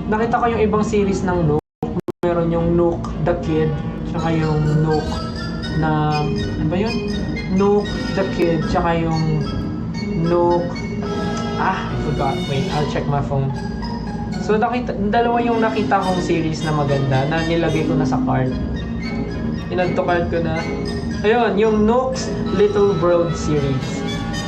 nakita ko yung ibang series ng Nook. Meron yung Nook the Kid, tsaka yung Nook na, ano ba yun? Nook the Kid, tsaka yung Nook, forgot. Wait, I'll check my phone. So, dalawa yung nakita kong series na maganda na nilagay ko na sa cart. Inad to cart ko na. Ayun, yung Nook's Little World series.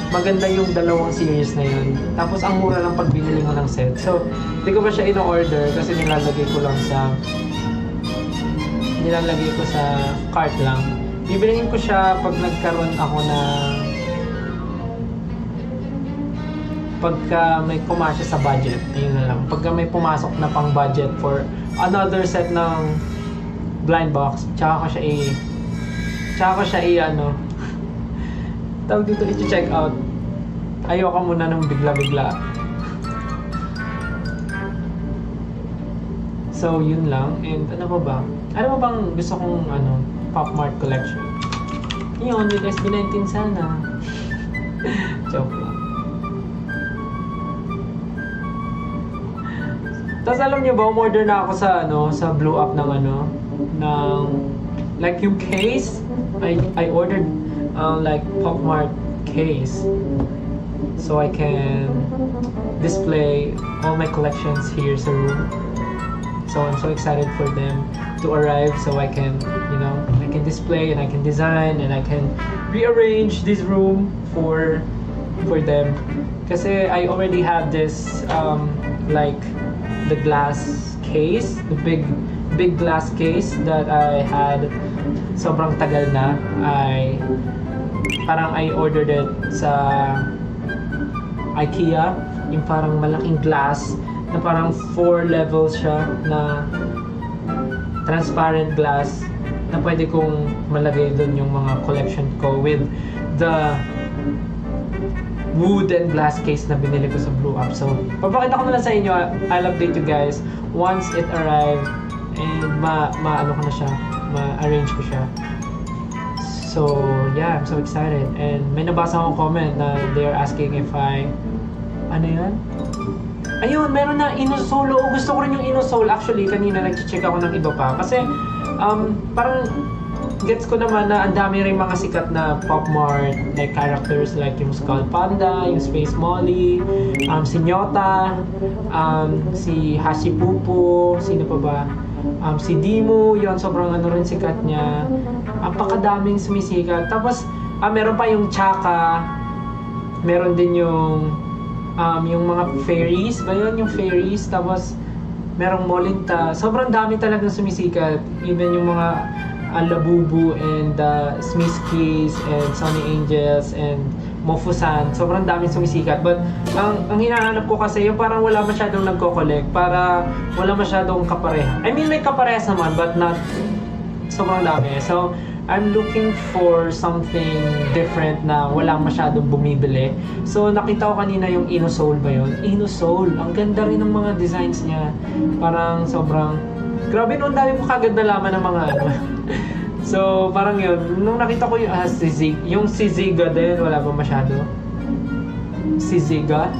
Maganda yung dalawang series na yun. Tapos, ang mura lang pag binili mo ng set. So, hindi ko pa siya in-order kasi nilalagay ko sa cart lang. Bibilihin ko siya pag nagkaroon ako pagka may kumasya sa budget. Ayun na lang. Pagka may pumasok na pang budget for another set ng blind box, tsaka ko siya tawag dito, i-check out. Ayoko muna ng bigla-bigla. So, yun lang. And ano pa ba? Ano ba bang gusto kong Pop Mart collection? Yun, with SB19 sana. Joke lang. Tapos alam niyo ba, umorder na ako sa Blue Up ng like yung case. I ordered like Pop Mart case. So I can display all my collections here sa room. So I'm so excited for them to arrive so I can display and I can design and I can rearrange this room for them. Kasi I already have this like the glass case, the big glass case that I had sobrang tagal na. I ordered it sa IKEA, yung parang malaking glass na parang 4 levels siya na transparent glass na pwede kong malagay doon yung mga collection ko with the wood and glass case na binili ko sa Blue Up. So, papakita ko na lang sa inyo. I'll update you guys once it arrived and ma-arrange ko siya. So, yeah, I'm so excited. And may nabasa akong comment na they are asking if ano yan? Ayun, meron na Inosol. Gusto ko rin yung Inosol. Actually, kanina nag-check ako ng iba pa. Kasi, parang gets ko naman na ang dami rin mga sikat na Pop Mart like characters like yung Skull Panda, yung Space Molly, si Nyota, si Hashipupu, sino pa ba? Si Dimu, yon sobrang rin sikat niya. Ang pakadaming sumisikat. Tapos, meron pa yung Chaka. Meron din yung mga fairies. Ba yun? Yung fairies. Tapos, merong Molinta. Sobrang dami talagang sumisikat. Even yung mga Labubu and Smiskis and Sunny Angels and Mofusan. Sobrang daming sumisikat. But, ang hinahanap ko kasi yung parang wala masyadong nagko-collect. Para wala masyadong kapareha. I mean, may kaparehas naman, but not sobrang dami. So, I'm looking for something different na walang masyadong bumibili. So, nakita ko kanina yung Inosol ba yun? Inosol. Ang ganda rin ng mga designs niya. Parang sobrang... Grabe, noon dami ko kagad nalaman ng mga So, parang yun. Nung nakita ko yung si Ziga din, wala pa masyado. Si Ziga.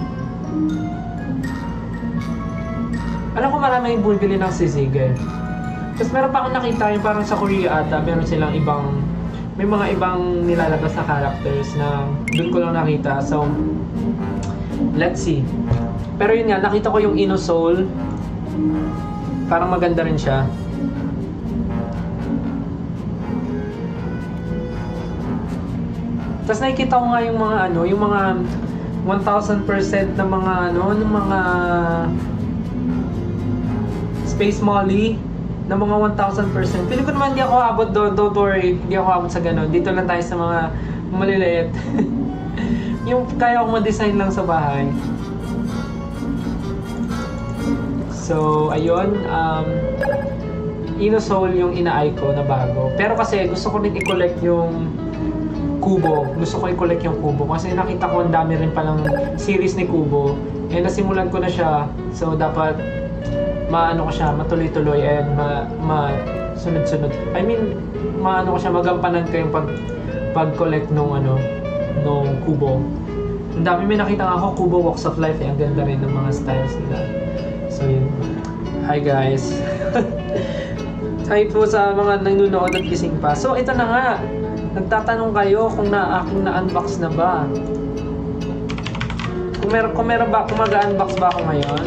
Alam ko marami yung bumibili ng si Ziga. Tapos meron pa akong nakita yung parang sa Korea ata, meron silang may mga ibang nilalabas na characters na doon ko lang nakita. So, let's see. Pero yun nga, nakita ko yung Inosol. Parang maganda rin siya. Tapos nakikita ko nga yung mga 1,000% na mga Space Molly na mga 1,000%. Feeling ko naman hindi ako abot doon. Don't worry, hindi ako abot sa ganun. Dito lang tayo sa mga maliliit. Yung kaya ko ma-design lang sa bahay. So, ayun. Inosol yung ina-eye ko na bago. Pero kasi gusto ko rin i-collect yung Kubo. Gusto ko i-collect yung Kubo. Kasi nakita ko ang dami rin palang series ni Kubo. Eh, nasimulan ko na siya. So, dapat ko siya, matuloy-tuloy and sunod-sunod. I mean, ko siya, magampanan ko yung pag-collect nung Kubo. Ang dami may nakita nga ako, Kubo Walks of Life. Ang ganda rin ng mga styles nila. So, yun. Hi guys. Hi po sa mga nanonood at gising pa. So ito na nga. Nagtatanong kayo kung aking na-unbox na ba. Kung meron ba, kung mag-unbox ba ako ngayon.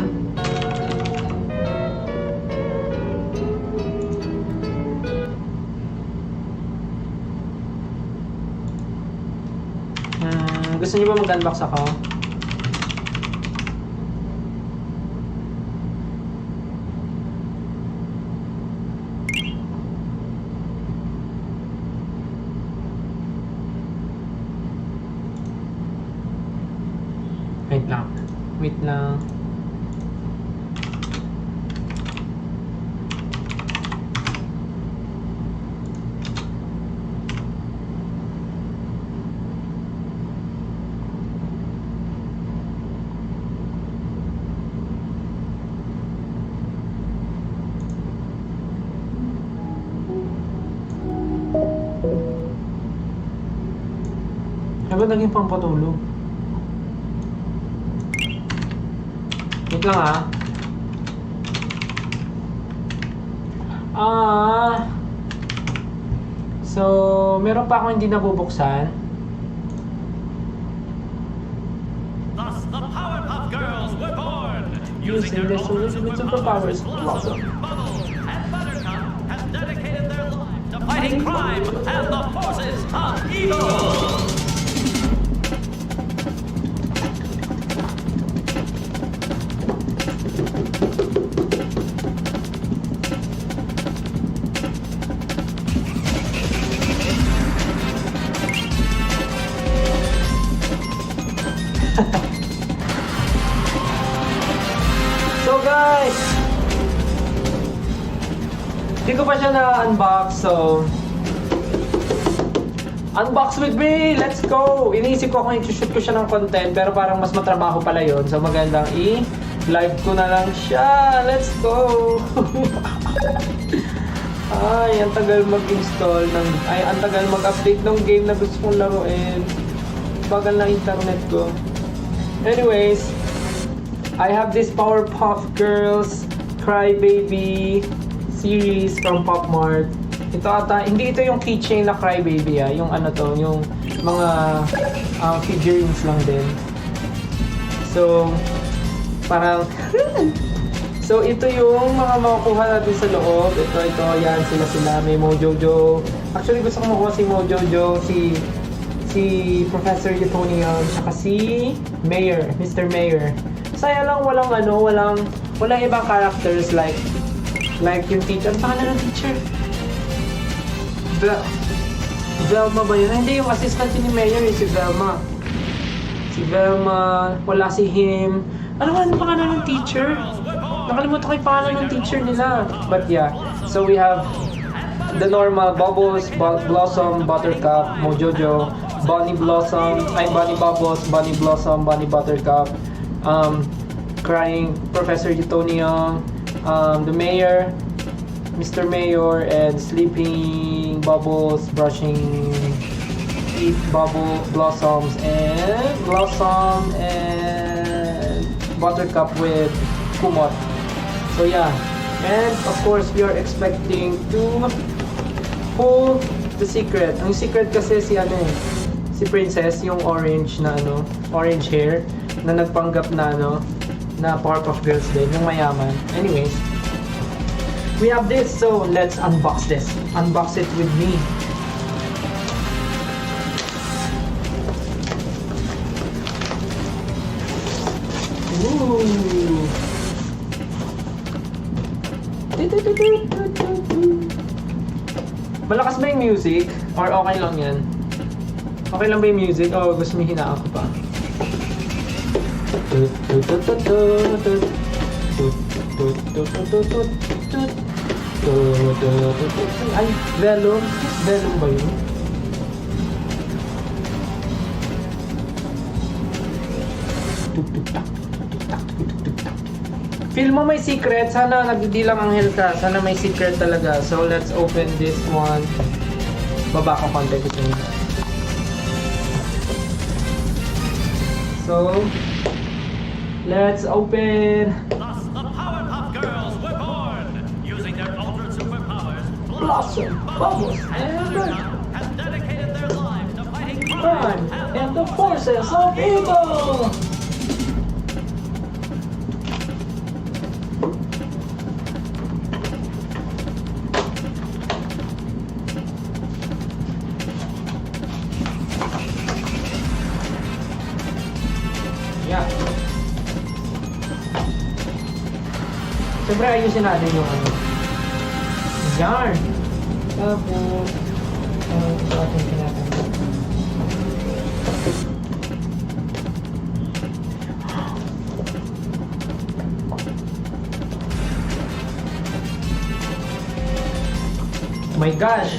Gusto niyo ba mag-unbox ako? Wait lang. Wait lang. Ano ba naging pampatulog? Wait lang so meron pa akong hindi nabubuksan. Thus, the Powerpuff Girls were born. Using their superpowers, Blossom, Bubble, and Buttercup have dedicated their lives to fighting crime and the forces of evil. So guys, hindi ko pa siya na-unbox, so unbox with me! Let's go! Iniisip ko kung i-shoot ko siya ng content, pero parang mas matrabaho pala yun, so magandang i-live ko na lang siya. Let's go! Ay, ang tagal mag-install ang tagal mag-update ng game na gusto kong laruin. Bagal na internet ko. Anyways, I have this Powerpuff Girls Crybaby series from Pop Mart. Ito ata, hindi ito yung keychain na Crybaby yung ano to, yung mga figurines lang din. So, parang so ito yung mga makukuha natin sa loob. Ito, yan, sila. May Mojojo. Actually, gusto ko makuha si Mojojo, si Professor Utonium, saka si Mayor, Mr. Mayor. Saya lang walang ibang characters like yung teacher. Ang pangalan ng teacher? Velma ba yun? Hindi, yung assistant ni Mayor si Velma. Wala si him. Ano pangalan ng teacher? Nakalimutan ko yung pangalan ng teacher nila. But yeah, so we have the normal Bubbles, Blossom, Buttercup, Mojojo, Bunny Blossom, Bunny Bubbles, Bunny Blossom, Bunny Buttercup, crying Professor Utonium, the Mayor, Mr. Mayor, and sleeping Bubbles, brushing teeth, Blossom, and Buttercup with Kumot. So yeah, and of course we are expecting to pull the secret. Ang secret kasi si Princess, yung orange hair na nagpanggap na na Powerpuff Girls din, yung mayaman. Anyways, we have this, so let's unbox this. Unbox it with me. Ooh. Malakas ba yung music? Or okay lang yan? Okay lang ba yung music? O gusto mo hinaan ko pa? Ay, Velum? Velum ba yun? Feel mo may secret? Sana nagdidilang anghel ka. Sana may secret talaga. So let's open this one. Baba ko konti gusto niyo. So let's open. Thus, the Powerpuff Girls were born. Blossom, Bubbles, and and Buttercup have dedicated their lives to fighting Crime and the forces of evil! Yeah. Siyempre ayusin natin yung ano. Yarn. Tapos, ito ating tinatanggal. My gosh!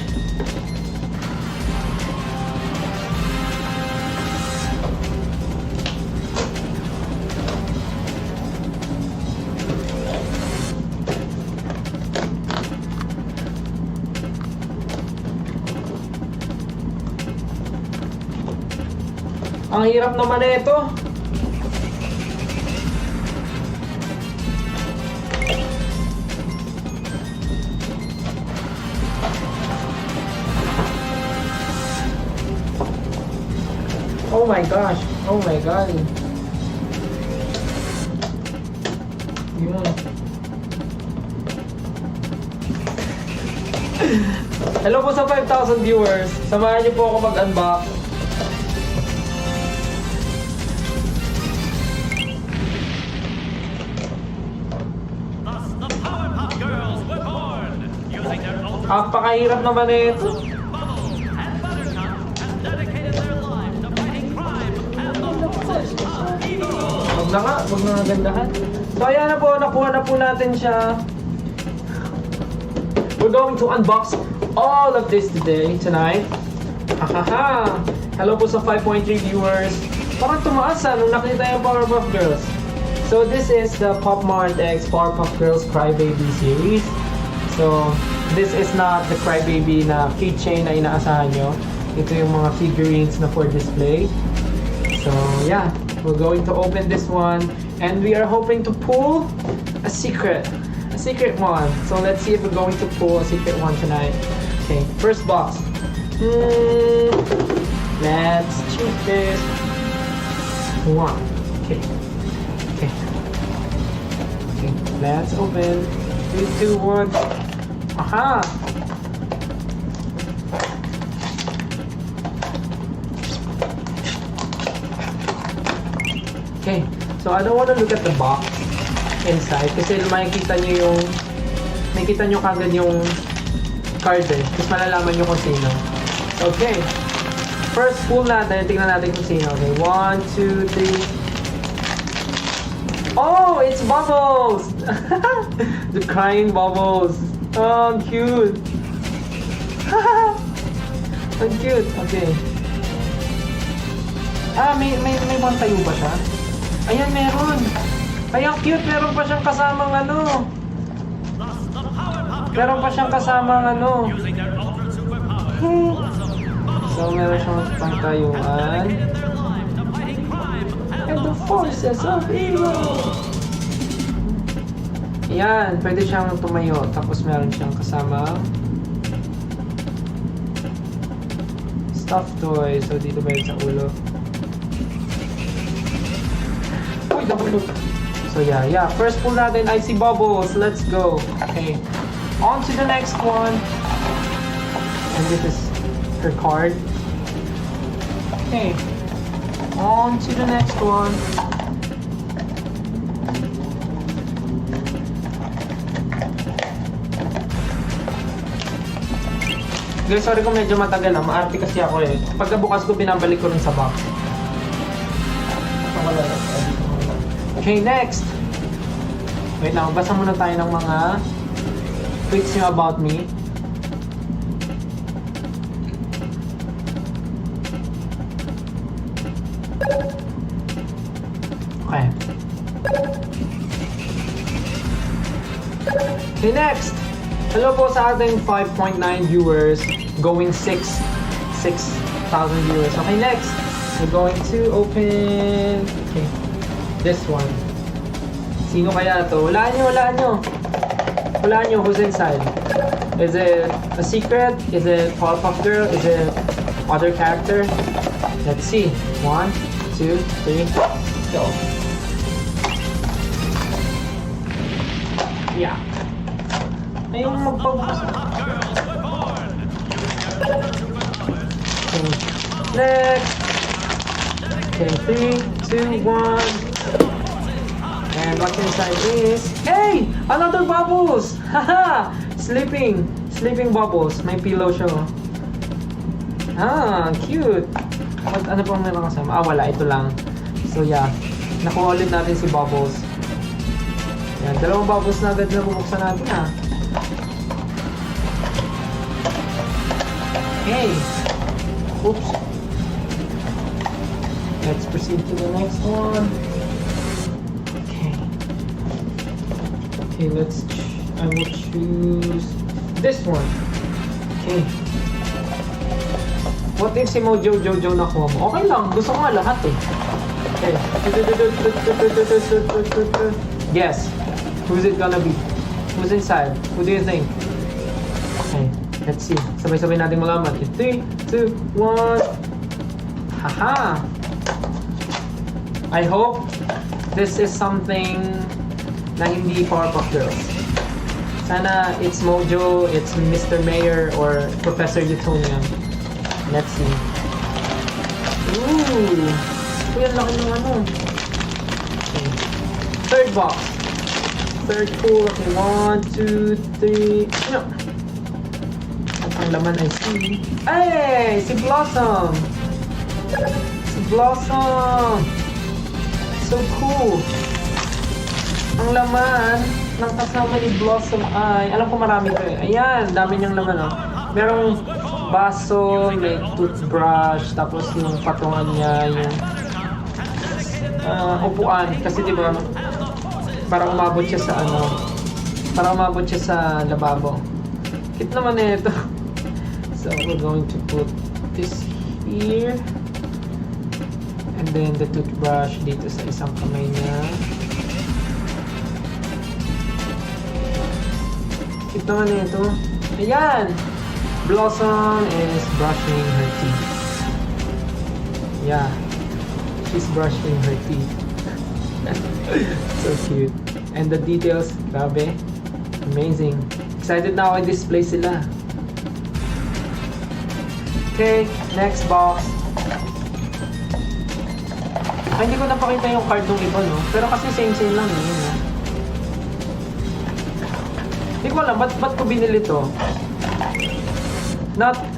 Ang hirap naman ito. Oh my gosh. Oh my god. Yun. Hello po sa 5,000 viewers. Samahan niyo po ako mag-unbox. Thus, the Powerpuff Girls were born, using their ultra Napakahirap naman ito. Bubbles and Buttercup have dedicated their lives to fighting crime and the forces of evil. Huwag na nga, huwag na nagandahan. So ayan na po, nakuha na po natin siya. We're going to unbox all of this tonight. Hahaha! Hello po sa 5.3 viewers. Parang tumaas nung nakita yung Powerpuff Girls. So this is the Pop Mart X Powerpuff Girls Crybaby series. So this is not the Crybaby na keychain na inaasahan nyo. Ito yung mga figurines na for display. So yeah, we're going to open this one. And we are hoping to pull a secret one. So let's see if we're going to pull a secret one tonight. Okay, first box. Let's choose this one. Okay. Let's open. 3, 2, 1. Aha! Okay, so I don't want to look at the box inside kasi makikita nyo kagad yung card eh. Tapos malalaman nyo kung sino. Okay. First pull natin, tingnan natin kung sino. Okay, 1, 2, 3. Oh, it's Bubbles! The crying Bubbles. Oh, cute. Ang cute. Okay. May one tayo ba siya? Ayan, meron. Ay, ang cute. Meron pa siyang kasamang ano. Thus, the Powerpuff Meron pa siyang kasamang ano. using their ultra superpowers, Hmm. Blossom, Bubbles, So, meron siyang pangtayuan. dedicated their lives to fighting crime And the forces of evil! Yan, pwede siyang tumayo. Tapos meron siyang kasama stuffed toy. So, dito ba yun sa ulo? Uy, nabulog. So, yeah. First pull natin, I see Bubbles. Let's go. Okay. On to the next one. And this is her card. Okay. On to the next one. Guys, sorry kung medyo matagal na. Maarte kasi ako eh. Pagkabukas ko, binabalik ko rin sa box. Okay, next! Wait lang, basa muna tayo ng mga tweets nyo about me. Okay. Okay, next! Hello po sa ating 5.9 viewers, going 6,000 viewers. Okay, next, we're going to open, okay, this one. Sino kaya to? Wala nyo. Hulaan nyo who's inside. Is it a secret? Is it Powerpuff Girl? Is it other character? Let's see. 1, 2, 3, go. Yeah. Ayun magpag... Okay. Next. Okay, 3, 2, 1. And what's inside is... Hey! Another Bubbles! Haha! Sleeping Bubbles. May pillow siya. Oh. Ah, cute. Ano pang meron kasama? Ah, wala. Ito lang. So, yeah. Nakuha ulit natin si Bubbles. Yan. Dalawang Bubbles na agad na bubuksan natin, ha. Okay. Oops. Let's proceed to the next one. Okay. Okay, I will choose this one. Okay. What if si Mojo Jojo nakuha mo? Okay lang, gusto ko nga lahat eh. Okay. Guess. Who's it gonna be? Who's inside? Who do you think? Okay, let's see. Sabay-sabay natin malaman. 3, 2, 1. Haha! I hope this is something na hindi Powerpuff Girls. Sana it's Mojo, it's Mr. Mayor, or Professor Utonium. Let's see. Ooh! Uy, ang laki ng ano. Okay. Third box. Third pull. Okay, 1, 2, 3. No. At ang laman ay si... Ay! Si Blossom! Si Blossom! So cool! Ang laman ng kasama ni Blossom ay... Alam ko marami ito eh. Ayan! Dami niyang laman oh. Merong baso, may toothbrush, tapos yung patungan niya, yung upuan. Kasi diba, para umabot siya sa ano, para umabot siya sa lababo. Cute naman eh ito. So we're going to put this here. And then the toothbrush dito sa isang kamay niya. Cute naman eh ito. Ayan! Blossom is brushing her teeth. Yeah, she's brushing her teeth. So cute. And the details, grabe. Amazing. Excited na ako i-display sila. Okay, next box. Ay, hindi ko napakita yung card ng iba, no? Pero kasi same lang yun, no? Hindi ko alam, ba't ko binili to?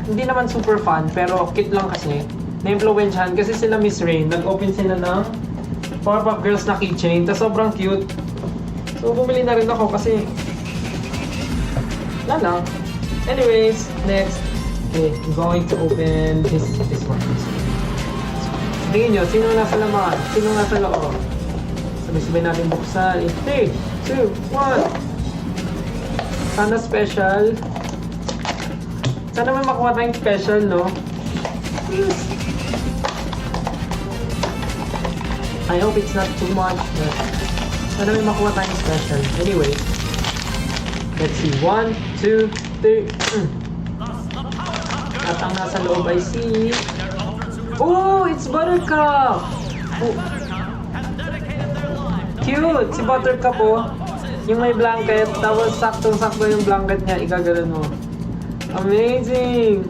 Hindi naman super fun, pero cute lang kasi. Na-influensyahan kasi sila Miss Rain. Nag-open sila ng Powerpuff Girls na keychain. Tas sobrang cute. So, bumili na rin ako kasi... Wala lang. Anyways, next. Okay, I'm going to open this one. Tingin nyo, sino nasa laman? Sino nasa loob? Sabay-sabay natin buksan. 3, 2, 1. Sana special. Sana may makuha tayong special, no? Please. I hope it's not too much, but sana may makuha tayong special. Anyway, let's see. 1, 2, 3. At ang nasa loob ay si... Oh, it's Buttercup! Oh. Cute! Si Buttercup, oh. Yung may blanket, tapos saktong-sakto yung blanket niya, igagalan mo. Amazing!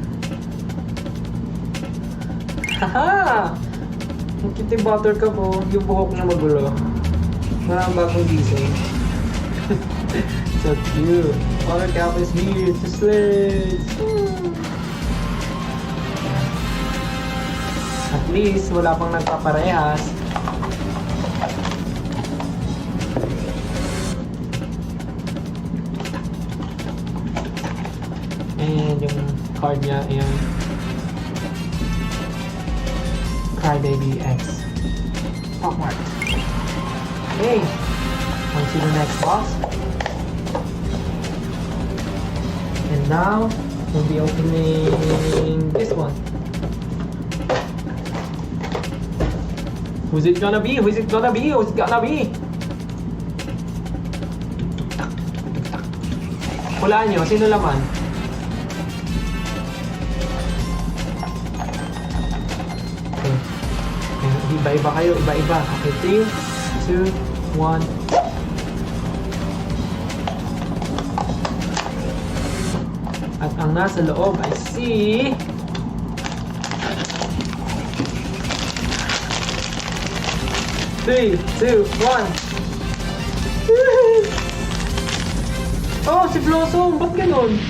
Haha! Ang cute yung Buttercup, oh. Yung buhok niya magulo. Parang bagong gising. So cute! Buttercup is here to slay! At least, wala pang nagpaparehas. And yung card niya, ayan. Crybaby X. Pokemart. Okay. On to the next box. And now, we'll be opening this one. Who's it gonna be? Who's it gonna be? Who's it gonna be? Hulaan nyo, sino laman? Okay. Iba-iba kayo, iba-iba. Okay, 3, 2, 1. At ang nasa loob ay si... Three, two, one. Oh, si Blossom! Ba't ganun?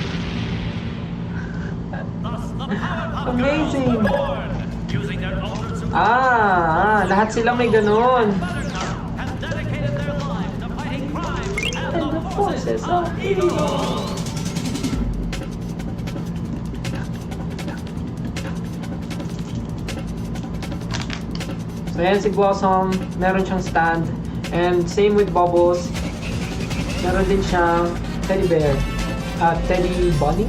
Thus, the Powerpuff Amazing. Girls were born. Using their ultra super Lahat silang may ganun. Buttercup has dedicated their lives to fighting crime and And the forces of evil. So yan si Blossom, meron siyang stand. And same with Bubbles. Meron din siyang teddy bear. Teddy bunny?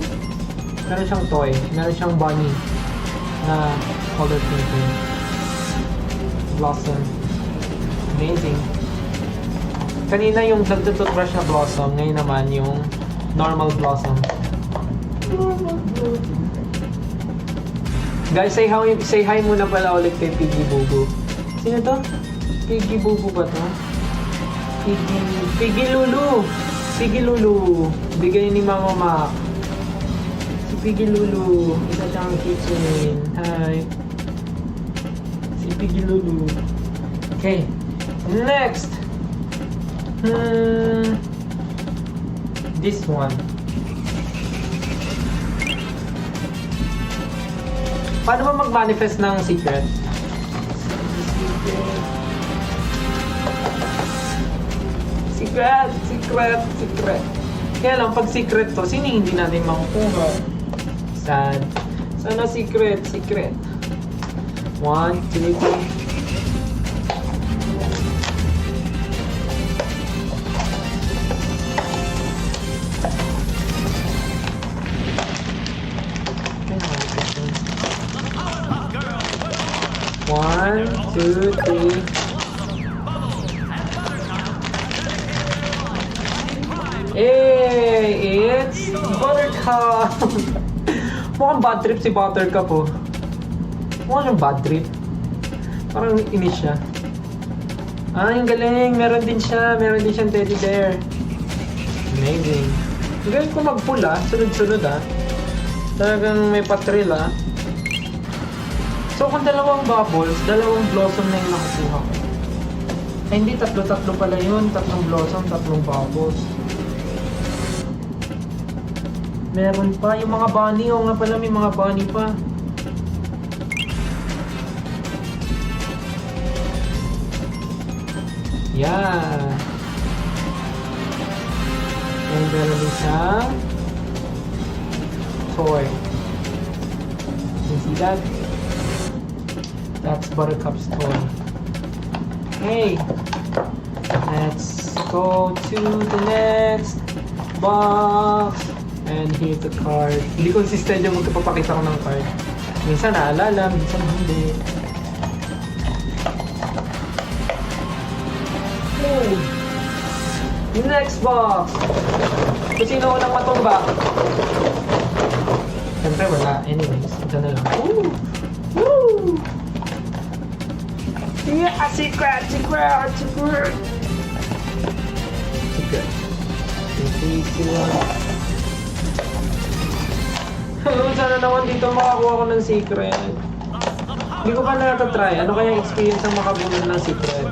Meron siyang toy. Meron siyang bunny na color pink. Blossom. Amazing. Kanina yung nagtututbrush na Blossom, ngayon naman yung normal Blossom. Guys, say hi muna pala ulit kay Piggy Bubu. Sino to? Piggy Bubu ba to? Piggy Lulu! Piggy Lulu! Bigay ni Mama Mac. Si Piggy Lulu. Isa siyang kitchen. Hi. Si Piggy Lulu. Okay. Next! This one. Paano ba mag-manifest ng secret? Secret. Kaya lang, pag secret to, sino hindi natin makukuha? Sad. Sana secret. 1, 2, 3. One, two, three. Hey, it's Buttercup! Mukhang bad trip si Buttercup oh. Mukhang siyang bad trip. Parang inis siya. Yung galing. Meron din siyang teddy bear. Amazing. Ang galing ko magpula. Sunod-sunod Talagang may patril So kung dalawang bubbles, dalawang blossom na yung nakukuha ko. Ay hindi, tatlo pala yun. 3 blossom, 3 bubbles. Meron pa yung mga bunny. O nga pala, may mga bunny pa. Yeah. And meron din siyang toy. You see that? That's Buttercup's toy. Hey, let's go to the next box. And here's the card. Hindi consistent yung magpapakita ko ng card. Minsan naalala, minsan hindi. Hey, next box. Kung sino unang matumba? Siyempre wala. Anyways, ito na lang. Woo! Woo! Yeah, secret. Secret. 3, 2, 1. Sana naman dito makakuha ko ng secret. Hindi ko pa natatry. Ano kaya yung experience ang makabulong ng secret?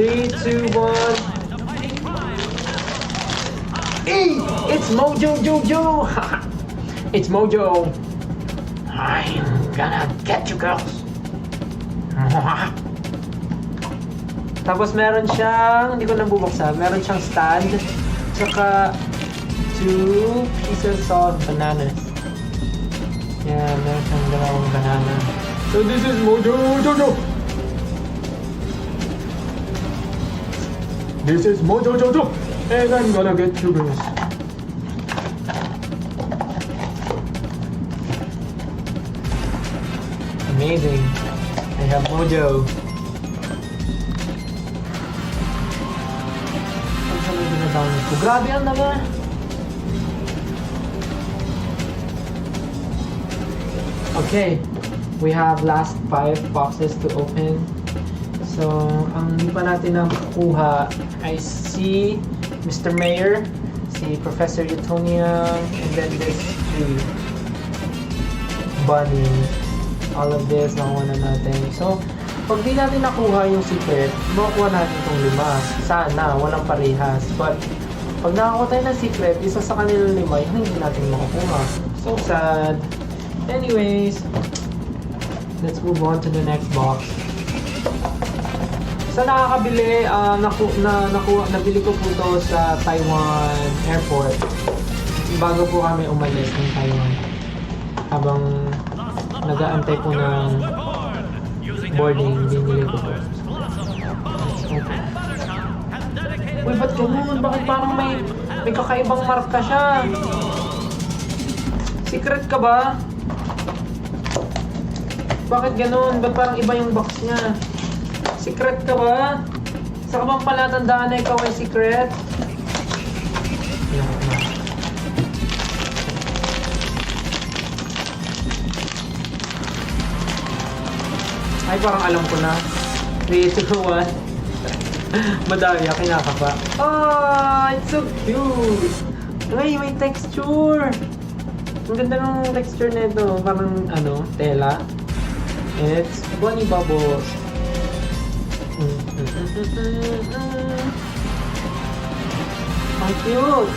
3, 2, 1. Hey! It's Mojo Jojo! It's Mojo! I'm gonna get you girls! Tapos meron siyang, hindi ko nabubuksan, meron siyang stand, tsaka 2 pieces of bananas. Yeah, meron siyang dalawang banana. So this is Mojo Jojo! This is Mojo Jojo! And I'm gonna get you girls. Amazing. I have Mojo. Saan siya may na-download ko. Grabe ang dami. Okay, we have last 5 boxes to open. So, ang hindi pa natin nakukuha ay si Mr. Mayor, si Professor Utonia, and then this tree. Bunny. All of this, nakuha na natin. So, pag di natin nakuha yung secret, makukuha natin itong 5. Sana, walang parehas. But, pag nakakuha tayo ng secret, isa sa kanilang 5, yung hindi natin makukuha. So sad. Anyways, let's move on to the next box. Sa nakakabili, nabili ko po to sa Taiwan Airport bago po kami umalis ng Taiwan. Habang nag-aantay po ng boarding, binili ko po. Okay. Uy, ba't ganun? Bakit parang may kakaibang marka siya? Secret ka ba? Bakit ganun? Ba't parang iba yung box niya? Secret ka ba? Sa ka bang palatandaan na ikaw ay secret? Yan. Ay, parang alam ko na. 3, 2, 1. Madami, kinakapa. Oh, it's so cute! Ay, may texture! Ang ganda ng texture nito. Parang, tela. It's Bunny Bubbles. Ang cute!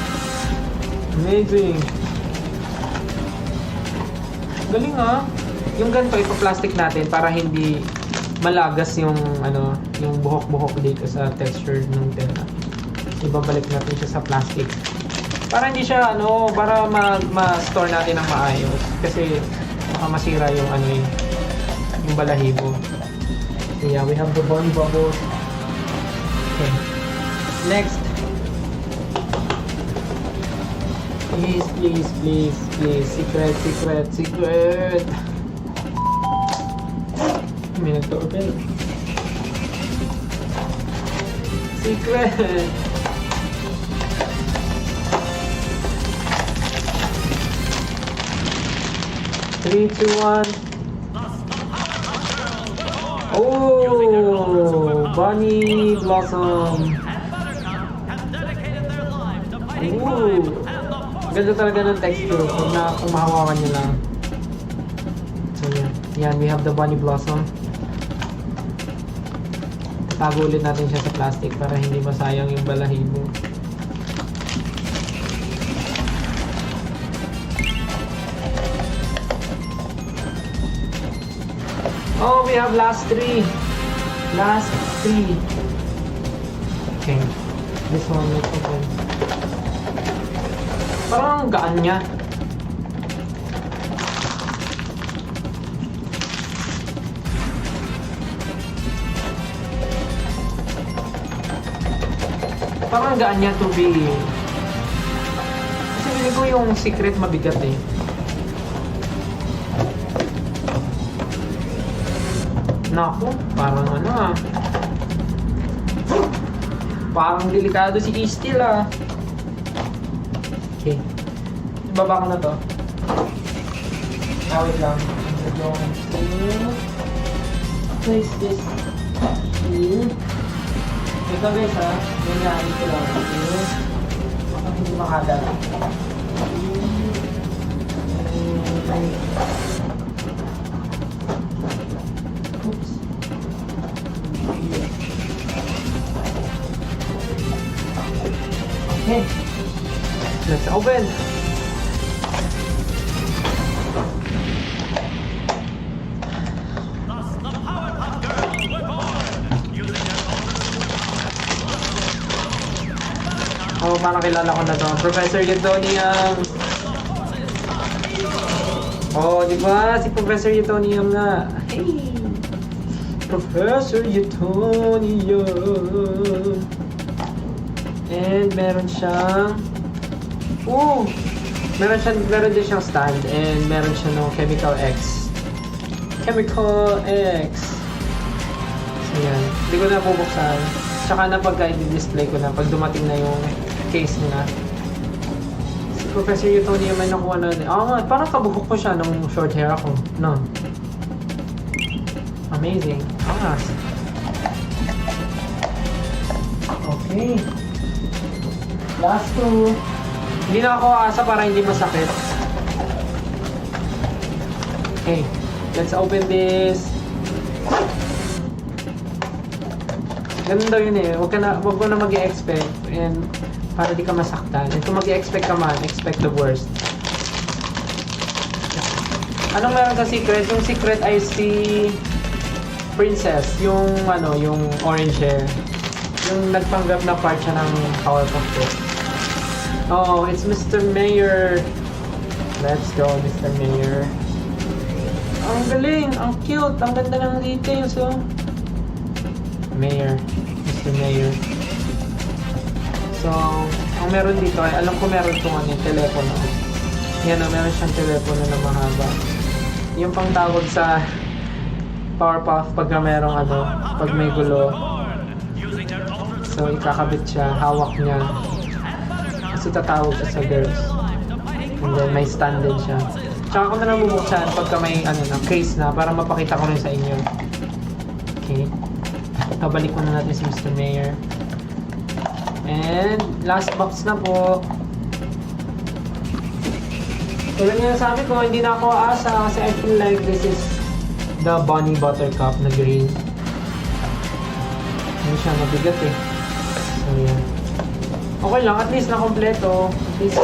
Amazing! Galing ah! Yung ganito, ipa-plastic natin para hindi malagas yung yung buhok-buhok dito sa texture ng tela. Ibabalik natin siya sa plastic. Para hindi siya para ma-store natin ng maayos kasi baka masira yung yung balahibo. So yeah, we have the Bunny Bubbles. Okay. Next. Please, please, please, please. Secret, secret, secret. May nagto-open. Secret. Three, two, one. Oh, Bunny Blossom. Ooh, ganda talaga ng texture kung mahawakan nyo lang. So yan, we have the Bunny Blossom. Tatago ulit natin siya sa plastic para hindi masayang yung balahibo. Oh, we have last 3. Last 3. Okay. This one, let's open. Parang gaan niya. Parang gaan niya to be. Kasi hindi ko yung secret mabigat eh. Naku, parang parang delikado si Eastil ah. Okay. Ibaba ko na to. Wait lang. Place this here. Ito guys ha. Ganyan ko lang. Baka hindi makadat. Oops. Okay. Let's open. Oh, parang kilala ko na to. Professor Utonium. Oh, di ba? Si Professor Utonium nga. Hey! Professor Utonium. And meron siyang meron din siyang stand and meron siya ng Chemical X. Chemical X. So yan. Hindi ko na bubuksan. Tsaka na pagka i-display ko na pag dumating na yung case nila. Si Professor Utonium may nakuha na din. Oo nga, parang kabuhok ko siya nung short hair ako. No. Amazing. Angas. Okay. Last two. Hindi na ako aasa para hindi masakit. Okay. Let's open this. Ganun daw yun eh. Huwag mo na mag-i-expect. And para di ka masaktan. And kung mag-i-expect ka man, expect the worst. Anong meron sa secret? Yung secret ay si Princess. Yung yung orange hair. Yung nagpanggap na part siya ng Powerpuff Girls. Oh, it's Mr. Mayor. Let's go, Mr. Mayor. Ang galing, ang cute, ang ganda ng details, oh. Mayor, Mr. Mayor. So, ang meron dito ay, alam ko meron itong telepono. Yan, meron siyang telepono na mahaba. Yung pang tawag sa Powerpuff pag merong pag may gulo. So, ikakabit siya, hawak niya. So, tatawag siya sa girls. And then, may stand din siya. Tsaka ko na lang bubuksan pagka may case na para mapakita ko rin sa inyo. Okay. Kabalik muna natin si Mr. Mayor. And last box na po. Tulad nga sabi ko, hindi na ako aasa kasi I feel like this is the Bunny Buttercup na green. Hindi siya mabigat eh. So yan. Okay lang, at least na kompleto. At least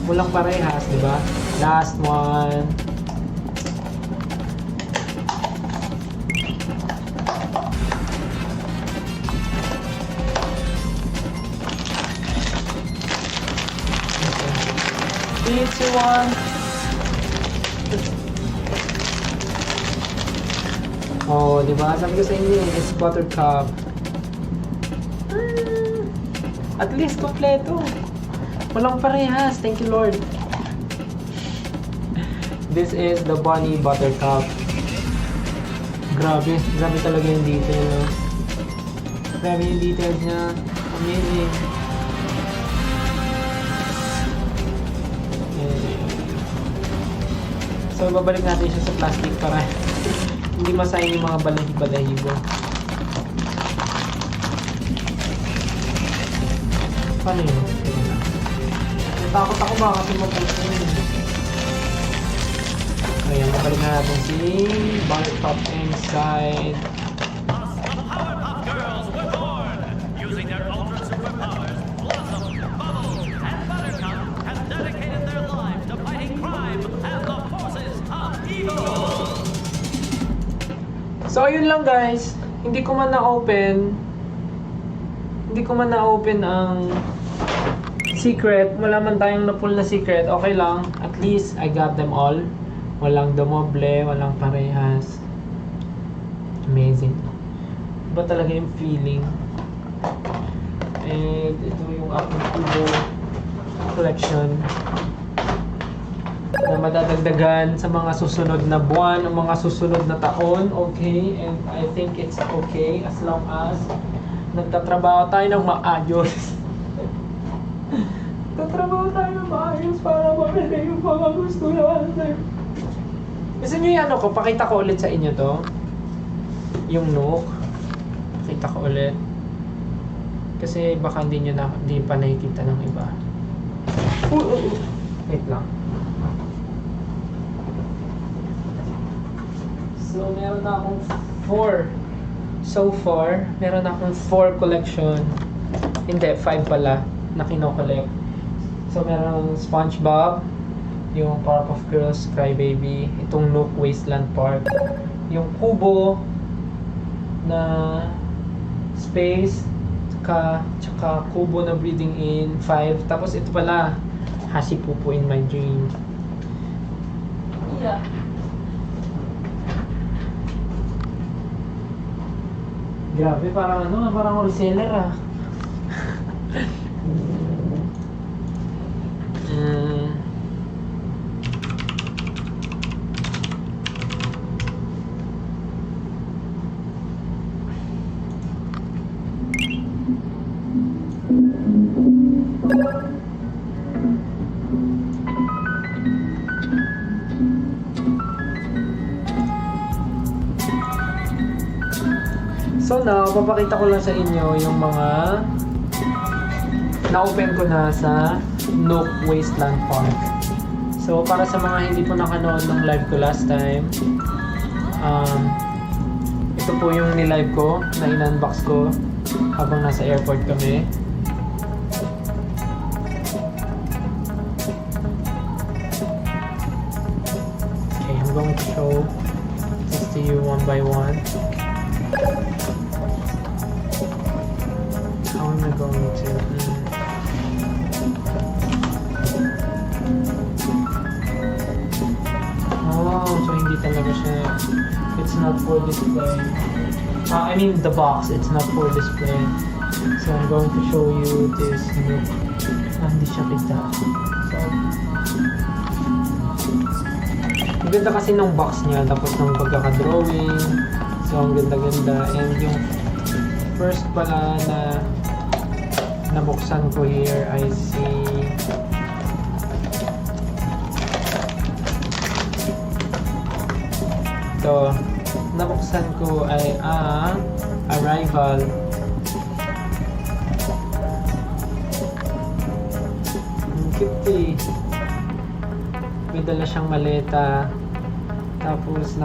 walang parehas, di ba? Last one. Easy one. Oh, di ba? Sabi ko sa inyo, it's Buttercup. At least kompleto. Walang parehas. Thank you, Lord. This is the Bunny Buttercup. Grabe. Grabe talaga yung detail. No? Grabe yung details niya. Amazing. So, babalik natin siya sa plastic para hindi masayang yung mga balahibo. Paano yun? Natakot ako ba kasi mapunta yun. Ayan, babalik na natin si Buttercup inside. The Powerpuff Girls were born. Using their ultra superpowers, Blossom, Bubbles, and Buttercup have dedicated their lives to fighting crime and the forces of evil. So, ayun lang guys. Hindi ko man na-open ang secret. Wala man tayong na-pull na secret. Okay lang. At least, I got them all. Walang dumoble, walang parehas. Amazing. Iba talaga yung feeling. And ito yung aking Kubo collection na madadagdagan sa mga susunod na buwan o mga susunod na taon. Okay, and I think it's okay as long as nagtatrabaho tayo ng maayos. Nagtatrabaho tayo ng maayos para mabili yung mga gusto natin. Gusto nyo yung ko? Pakita ko ulit sa inyo to. Yung Nook. Pakita ko ulit. Kasi baka hindi pa nakikita ng iba. Wait lang. So, meron na akong 4. So far, meron na akong 4 collection. Hindi, 5 pala na kino-collect. So, meron SpongeBob, yung Powerpuff Girls, Crybaby, itong Nook Wasteland Park, yung Kubo na Space, tsaka Kubo na Breathing In, 5. Tapos ito pala, Hasipupo in My Dream. Yeah. Grabe, parang reseller ah. So now, papakita ko lang sa inyo yung mga na-open ko na sa Nook Wasteland Park. So para sa mga hindi po nakanood ng live ko last time, ito po yung nilive ko na in-unbox ko habang nasa airport kami. Okay, I'm going to show this to you one by one. How am I going to... Oh, so hindi talaga siya... It's not for display. I mean the box, it's not for display. So I'm going to show you this new... hindi siya kita. So... Ang ganda kasi nung box niya, tapos nung pagkaka-drawing. So ang ganda-ganda. And yung first pala na nabuksan ko here, I see ito, nabuksan ko ay Arrival. Ang cute eh. May dala siyang maleta. Tapos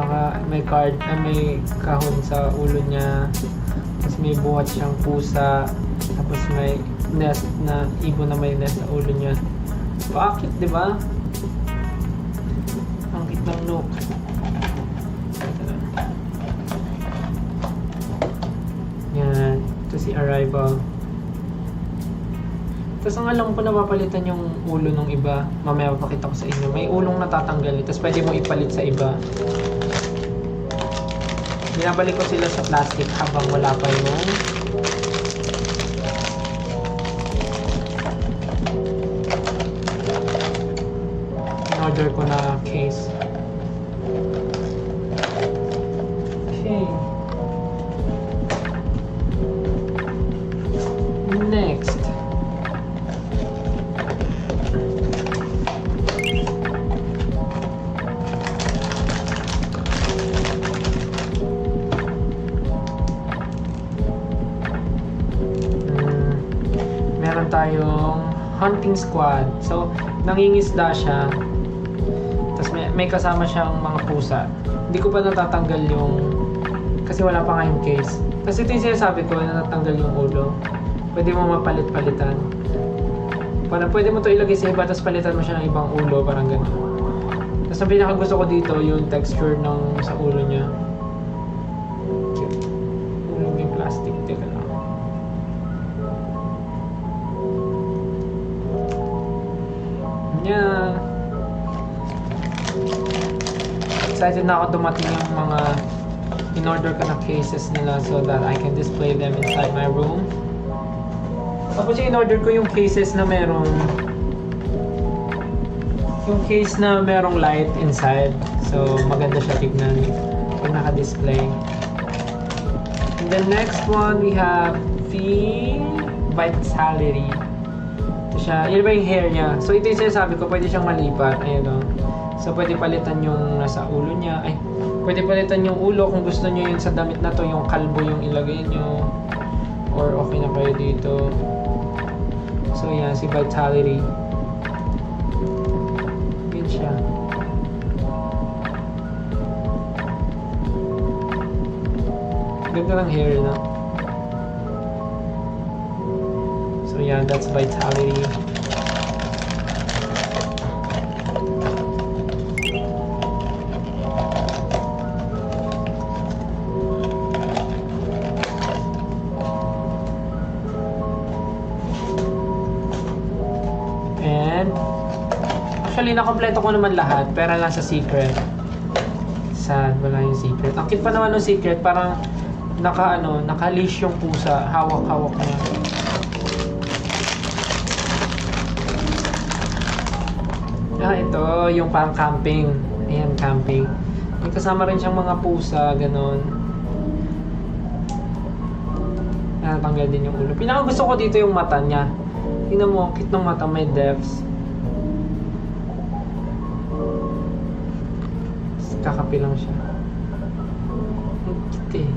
may card, may kahon sa ulo niya. Tapos may buhat siyang pusa. Tapos may nest na ibon na may nest sa ulo niya. Bakit, di ba? Ang cute ng Nook. Yan. Ito si Arrival. Tapos ang alam ko napapalitan yung ulo ng iba. Mamaya papakita ko sa inyo. May ulong natatanggal. Tapos pwede mo ipalit sa iba. Binabalik ko sila sa plastic habang wala pa yung in-order ko na case. Okay. Next. Meron tayong hunting squad. So, nangingisda siya. Tapos may kasama siyang mga pusa. Hindi ko pa natatanggal yung... Kasi wala pa nga yung case. Tapos ito yung sinasabi ko na natanggal yung ulo. Pwede mo mapalit-palitan. Parang pwede mo to ilagay sa iba tapos palitan mo siya ng ibang ulo. Parang gano'n. Tapos ang pinakagusto ko dito yung texture ng sa ulo niya. Cute. Ulo may plastic. Teka lang. Yan. Excited na ako dumating yung mga in-order ko na cases nila so that I can display them inside my room. Tapos yung in-order ko yung cases na merong light inside. So maganda siya tignan pag naka-display. And then next one we have the Vitality. Ito siya, yun ba yung hair niya? So ito yung sinasabi ko, pwede siyang malipat. Ayun o. So pwede palitan yung nasa ulo niya. Ay, pwede palitan yung ulo kung gusto niyo yun sa damit na to, yung kalbo yung ilagay niyo. Or okay na kayo dito. So yan, si Vitality. Yun siya. Ganda ng hair na. So yeah, that's Vitality. And actually nakompleto ko naman lahat pero lang sa secret. Sad, wala yung secret. Ang cute pa naman ng secret, parang naka-leash yung pusa, hawak-hawak niya. Ito yung parang camping. Ayan, camping. May kasama rin siyang mga pusa, ganon. Natanggal din yung ulo. Pinaka gusto ko dito yung mata niya. Tingnan mo, ang cute ng mata, may depths. Kakapi lang siya. Ang cute eh.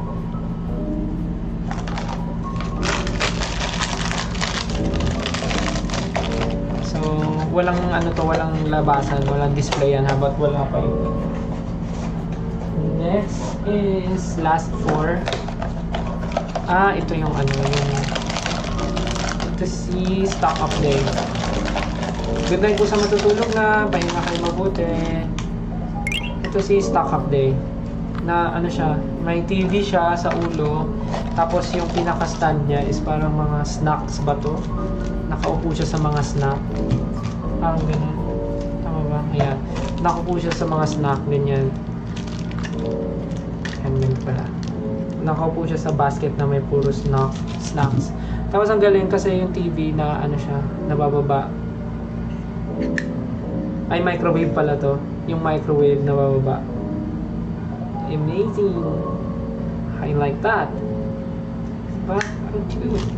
So, walang ano to, walang labasan, walang display yan, habat wala pa yun. Next is last 4. Ito yung ano, yung ito si stock update. Ganda ko sa matutulog na, pahinga kayo mabuti. Ito si stock update na ano siya, may TV siya sa ulo, tapos yung pinaka-stand niya is parang mga snacks ba to? Nakaupo siya sa mga snack. Parang ganun. Tama ba? Ayan. Nakaupo siya sa mga snack, ganyan. Ayan pala. Nakaupo siya sa basket na may puro snacks. Tapos ang galing kasi yung TV na ano siya, nabababa. Ay, microwave pala to. Yung microwave na bababa. Amazing! I like that. Diba? Ang cute.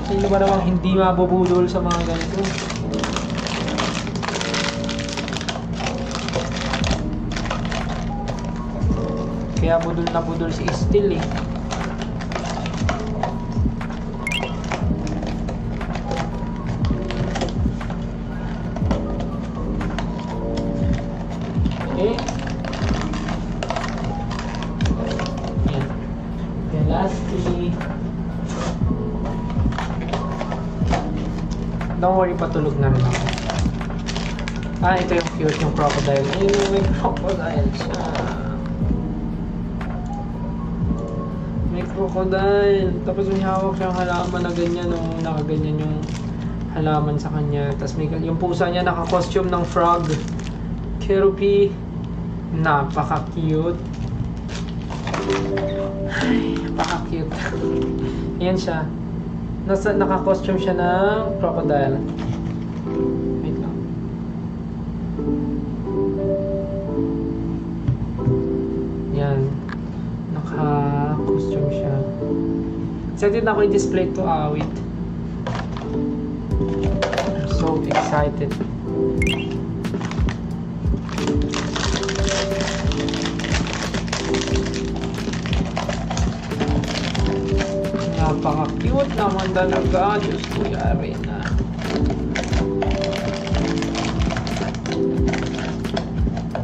Sino ba namang hindi mabubudol sa mga ganito? Kaya budol na budol si Estel eh. Okay. Yan. And lastly, don't worry, patulog na rin ako. Ito yung cute, yung crocodile. Ayun, may crocodile siya. May crocodile. Tapos may hawak siyang halaman na ganyan, nakaganyan yung halaman sa kanya. Tapos may, yung pusa niya naka-costume ng frog. Kerupi. Napaka-cute. Ay, napaka-cute. Ayan siya. Naka-costume siya ng crocodile. Wait lang. Yan. Naka-costume siya. Excited na ako i-display to awit. I'm so excited. Napaka-cute naman talaga. Diyos ko, yari na.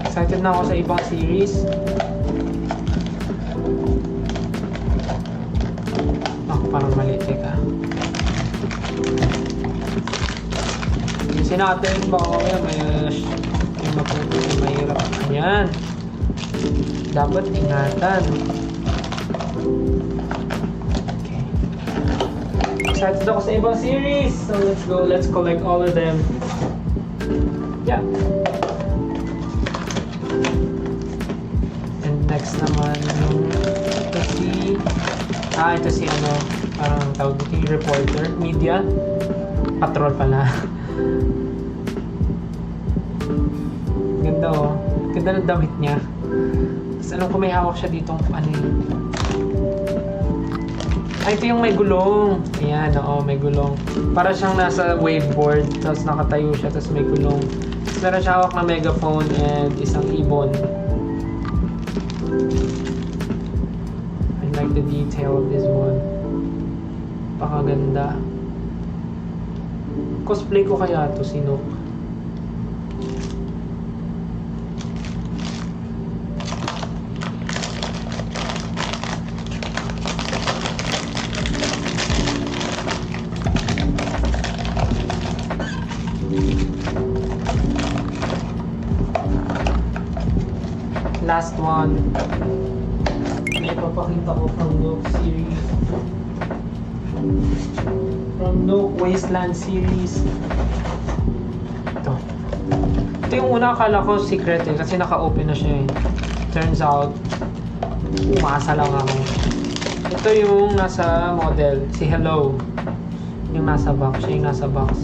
Excited na ako sa ibang series. Ako parang maliit ka. Ayusin natin. Baka mamaya may mapupunta, mahirap. Ayan. Dapat ingatan. Excited ako sa ibang series. So let's go. Let's collect all of them. Yeah. And next naman ito si ano, parang tawag dito yung reporter, media, patrol pala. Ganda oh. Ganda ng damit niya. Tapos alam ko may hawak siya ditong ano yun. Ito yung may gulong. Ayan, oo, may gulong. Para siyang nasa waveboard, tapos nakatayo siya, tapos may gulong. Meron siya hawak na megaphone and isang ibon. I like the detail of this one. Pakaganda. Cosplay ko kaya to si Nook. Last one. May papakita ko from Nook series. From Nook Wasteland series. Ito. Ito yung una, akala ko secret eh, kasi naka-open na siya eh. Turns out, umasa lang ako. Ito yung nasa model, si Hello. Yung nasa box, siya yung nasa box.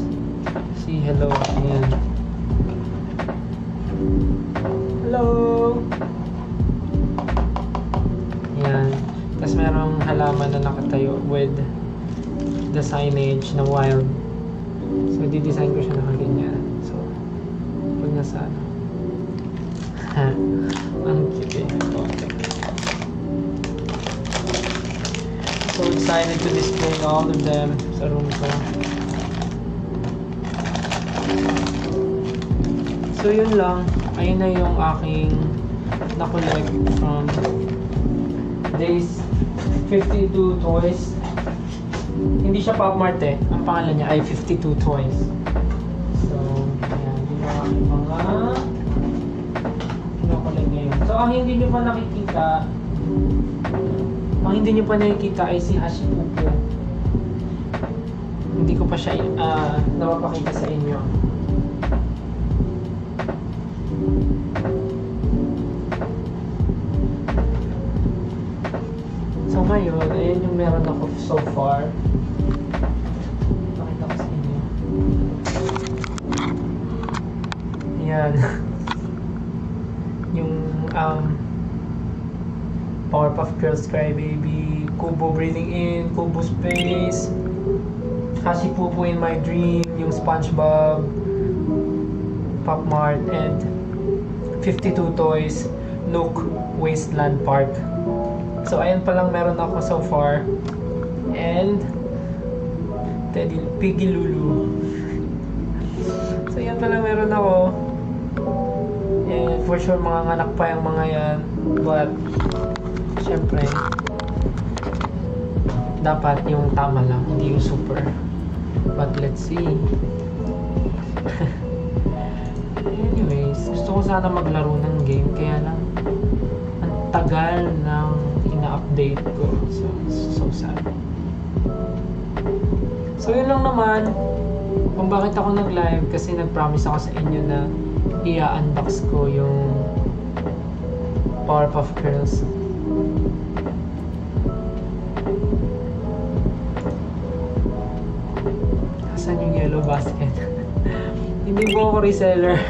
Si Hello, ayan. Hello! Yan. Tapos merong halaman na nakatayo with the signage na wild. So, di-design ko siya na ganyan. So, pag nasa ano. Ang cute eh. Okay. So excited to display all of them sa room ko. So yun lang. Ayun na yung aking na-collect from Days 52 Toys. Hindi siya Pop Mart eh. Ang pangalan niya ay 52 Toys. So, ayan. Yung mga na-collect ngayon. So, ang hindi nyo pa nakikita, ay si Hashipupo. Hindi ko pa siya napapakita sa inyo. So ngayon, ayan yung meron ako so far. Pakita ko sa inyo. Ayan. Yung Powerpuff Girls Crybaby, Kubo Breathing In, Kubo Space, Hashipupo in My Dream, yung SpongeBob, Pop Mart, and 52 Toys, Nook Wasteland Park. So ayan pa lang meron ako so far. And Teddy Piggy Lulu. So ayan pa lang meron ako. And for sure mga anak pa yung mga yan. But syempre dapat yung tama lang, hindi yung super. But let's see. Anyways, gusto ko sana maglaro ng game, kaya lang ang tagal ng ina-update ko. So sad. So yun lang naman kung bakit ako nag-live, kasi nag-promise ako sa inyo na i-unbox ko yung Powerpuff Girls. Asan yung yellow basket? Hindi po ako reseller.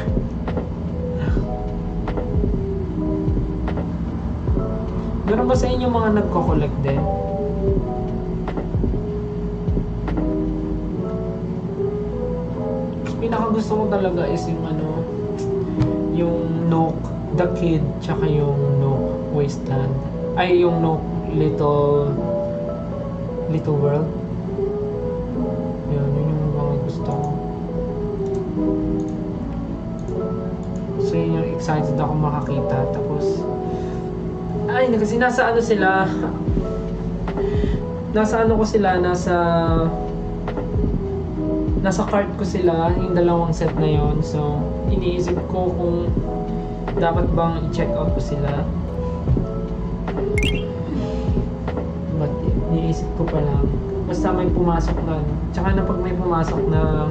Meron ba sa inyo mga nagko-collect din? Pinaka gusto ko talaga is yung yung Nook the Kid, tsaka yung Nook Wasteland. Ay, yung Nook Little World. Yun yung mga gusto ko. So yun yung excited ako makakita. Tapos ay, kasi nasa ano sila, nasa cart ko sila, yung dalawang set na yon. So iniisip ko kung dapat bang i-check out ko sila, but iniisip ko pa lang, basta may pumasok na tsaka na pag may pumasok na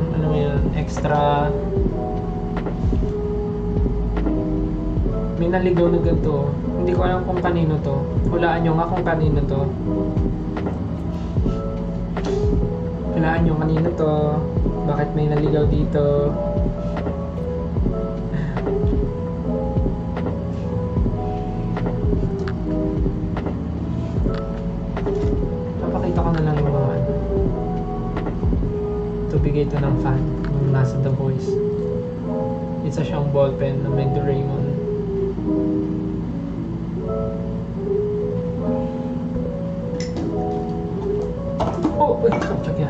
extra, may naligaw na ganito. Hindi ko alam kung kanino to. Hulaan nyo nga kung kanino to. Hulaan nyo kanino to. Bakit may naligaw dito? Papakita ko na lang yung mga ito, bigay ito ng fan. Yung nasa The Voice. Isa siyang ballpen na may Doraemon. Check ya.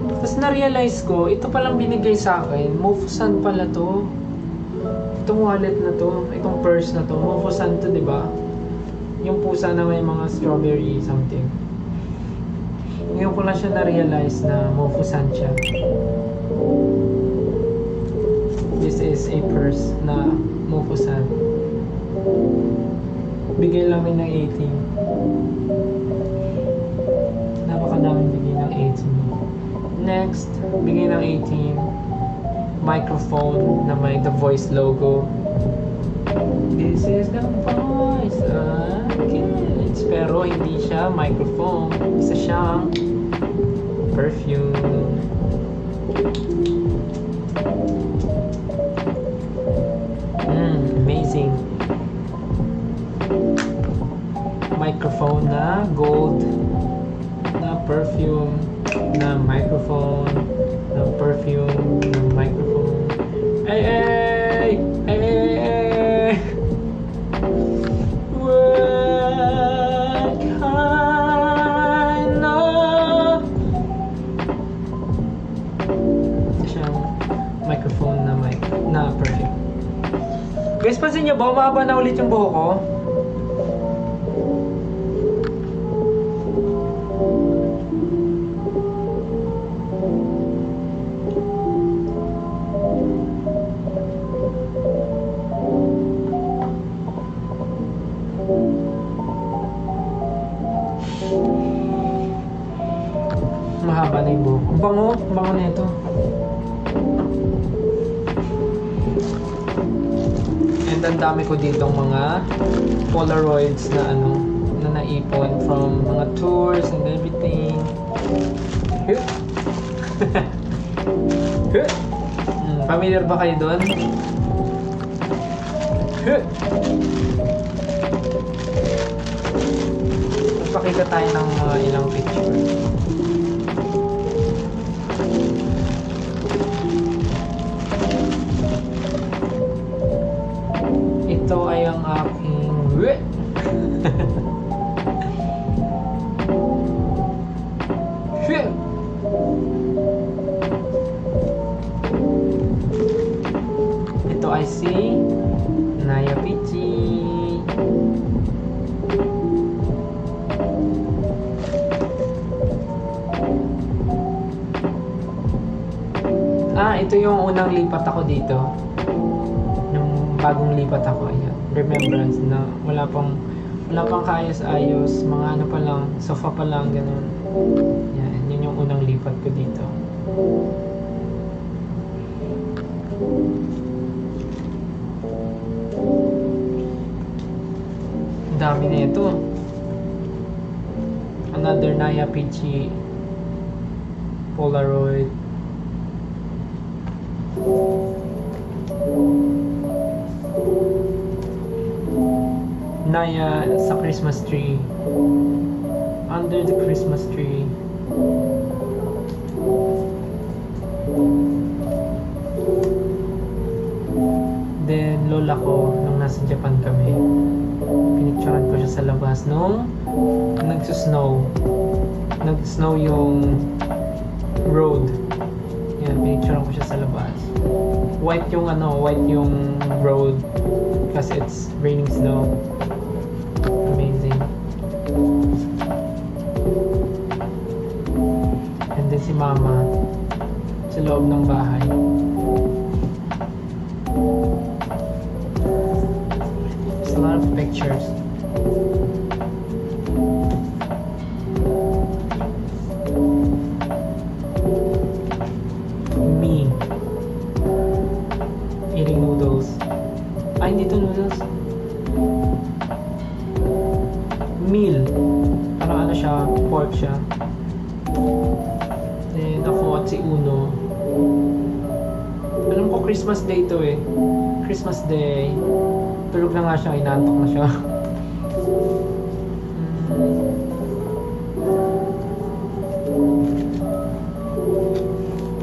Tapos na-realize ko, ito palang binigay sa akin, Mofusan pala to. Itong wallet na to, itong purse na to, Mofusan to, di ba? Yung pusa na may mga strawberry something. Ngayon ko lang siya na-realize na Mofusan siya. This is a purse na Mofusan. Bigay lang ng 18. Napakadaming bigay ng 18. Next, bigay ng 18. Microphone na may The Voice logo. This is The Voice. Kids. Pero hindi siya microphone. Isa siyang perfume. Amazing. Microphone na gold na perfume na microphone, ng perfume ng microphone. Ay, ay! Ay, ay, ay! What kind of... Ito siyang microphone na perfume. Guys, pansin niyo ba? Umahaba na ulit yung buhok ko. Mahaba na yung buhok. Ang bango. Ang bango na ito. And ang dami ko ditong mga Polaroids na na naipon from mga tours and everything. Familiar ba kayo doon? Magpakita tayo ng mga ilang picture. Ito ay ang aking ito ay si Naya Pichi. Ito yung unang lipat ako dito. Nung bagong lipat ako, ayan. Remembrance na wala pang kaayos-ayos, mga ano pa lang, sofa pa lang, ganun. Yan, yun yung unang lipat ko dito. Ang dami na ito. Another Naya Pichi Polaroid. Naya sa Christmas tree. Under the Christmas tree. Then lola ko nung nasa Japan kami. Pinicturean ko siya sa labas nung nagsusnow. Nag-snow yung road. Yan, pinicturean ko siya sa labas. White yung road kasi it's raining snow. Amazing. And then si mama sa loob ng bahay. There's a lot of pictures. Me eating noodles. Ay, hindi to noodles. Meal. Parang ano siya, pork siya. Then ako at si Uno. Alam ko Christmas Day to eh. Christmas Day. Tulog na nga siya, inaantok na siya.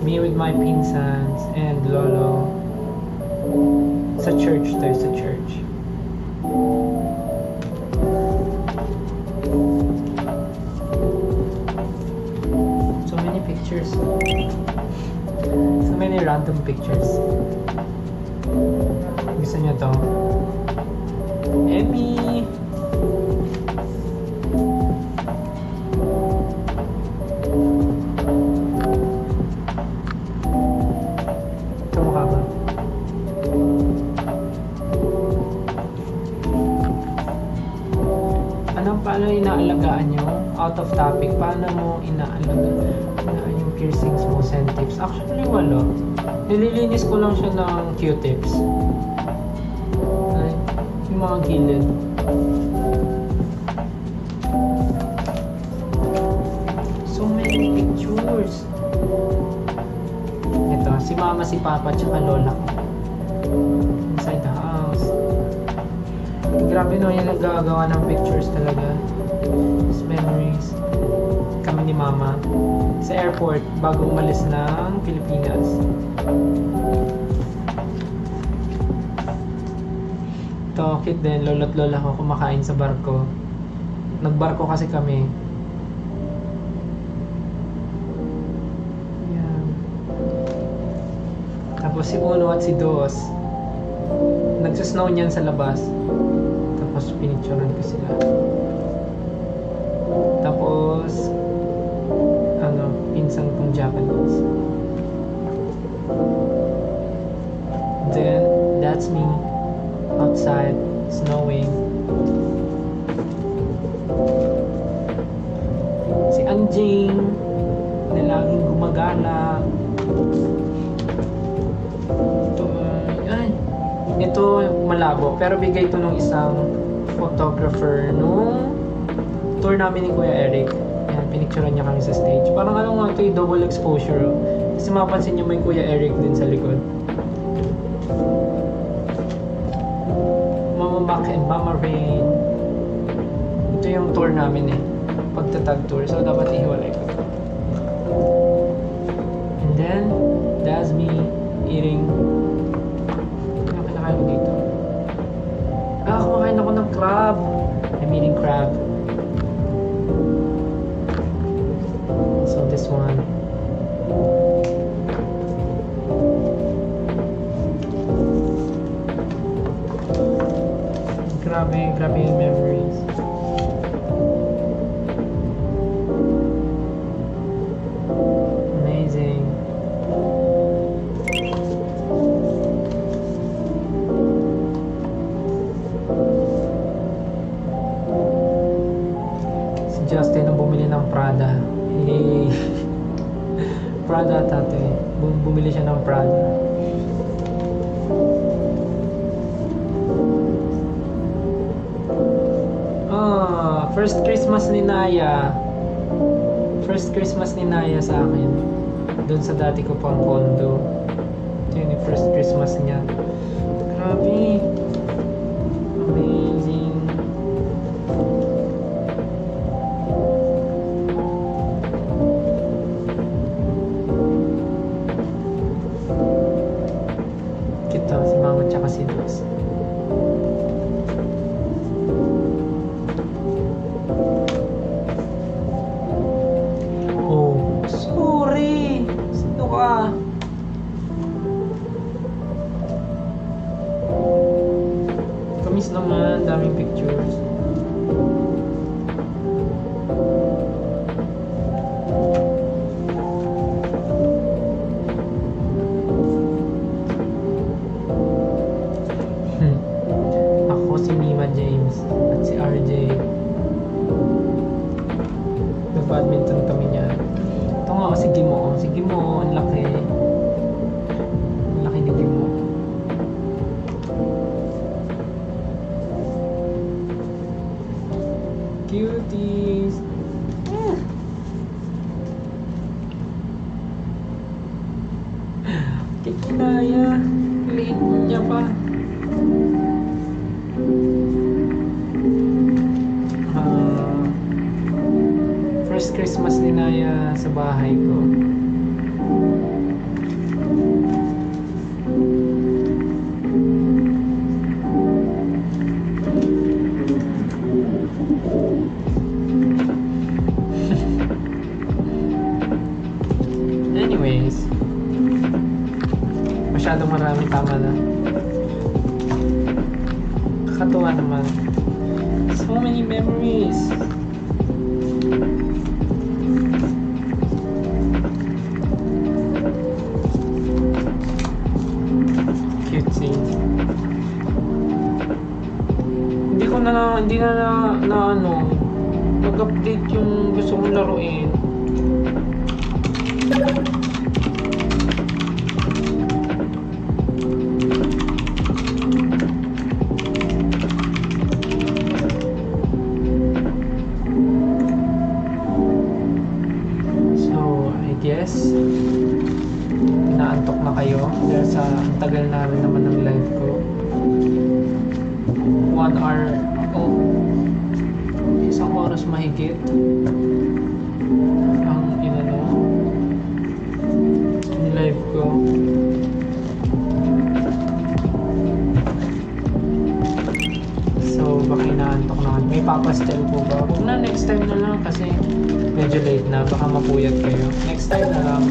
Me with my pinsans and lolo. Sa church tayo, sa church. So many pictures. So many random pictures. Gusto niyo to? Emmy! Ito mukha ba? Paano inaalagaan nyo? Out of topic, paano mo inaalagaan yung piercings mo, Sentips? Actually, wala. Nililinis ko lang siya ng Q-tips. Yung mga gilid. So many pictures. Ito, si mama, si papa, tsaka lola ko. Inside the house. Grabe no, yung naggagawa ng pictures talaga. Just memories. Kami kami ni Mama sa airport bago umalis ng Pilipinas. Ito, cute din. Lolo't lola ko kumakain sa barko. Nagbarko kasi kami. Yan. Tapos si Uno at si Dos, nagsasnow niyan sa labas. Tapos pinicturean ko sila. Tapos pinsan kong Japanese. Then that's me outside snowing. Si Anjing na laging gumagala. Ito malabo pero bigay ito nung isang photographer nung tour namin ni Kuya Eric. Yan, pinicturean niya kami sa stage. Parang nga ito yung double exposure. Kasi mapansin niyo may Kuya Eric din sa likod. Mama Mac and Mama Rain. Ito yung tour namin pagtatag tour. So dapat ihiwalay ko. And then, that's me eating. Ano kinakain ko dito? Kumakain ako ng crab. I'm eating crab. So this one. Grabe yung memories. Amazing. Si Justin ang bumili ng Prada. Hey. Prada tate. Bumili siya ng Prada. First Christmas ni Naya. First Christmas ni Naya sa akin. Doon sa dati ko pang condo. Ito yung first Christmas niya. Grabe. Amazing. Kita si Mama tsaka si Dos. Kamis naman, daming pictures. Ako si Mima James at si RJ. Nag-badminton kami niya. Ito nga si Gimo. Si Gimo, ang laki. Ang laki ni Gimo. Cuties. Kinaya. Liit niya pa. First Christmas ni Naya sa bahay ko. Anyways, masyadong marami, tama na. Kakatuwa naman. So many memories. Cutesy. Hindi na nag-update yung gusto kong laruin. Yes, inaantok na kayo dahil sa tagal na rin naman ng live ko. 1 hour, isang oras mahigit. ang inano live ko. So baka inaantok na. May papastel po ba? Huwag na, next time na lang kasi medyo late na, baka mapuyat kayo. Next time na lang.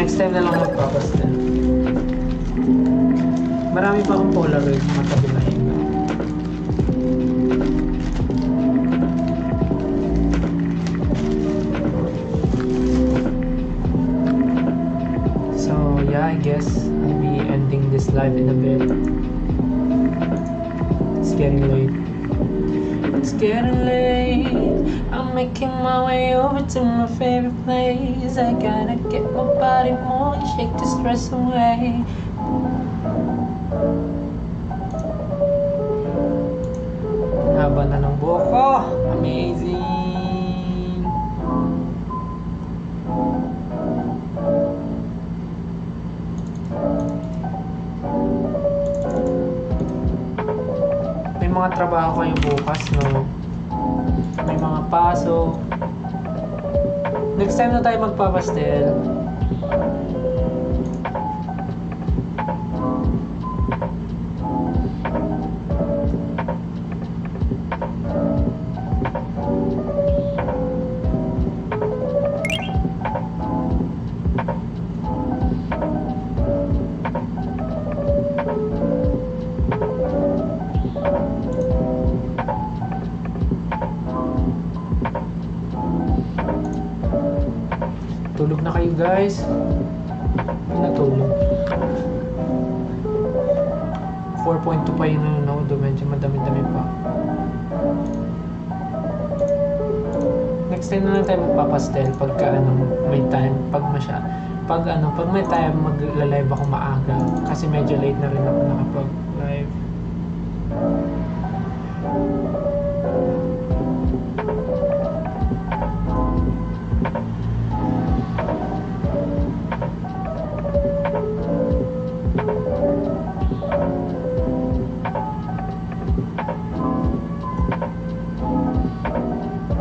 Next time na lang magpapastel. Marami pa akong Polaroid sa matabi na hinga. So yeah, I guess I'll be ending this live in a bit. It's getting late. It's getting late. I'm making my way over to my favorite place. I gotta get my body moving, shake the stress away. Haba na ng buhok ko. Amazing. May mga trabaho kayo bukas, no? May mga pasok. Next time na tayo magpapastel. Tulog na kayo, guys. Natulog. 4.2 pa yung nanonood. Medyo madami-dami pa. Next time na lang tayo magpapastel pagka may time. Pag may time magla-live ako maaga. Kasi medyo late na rin ako nakapag-live.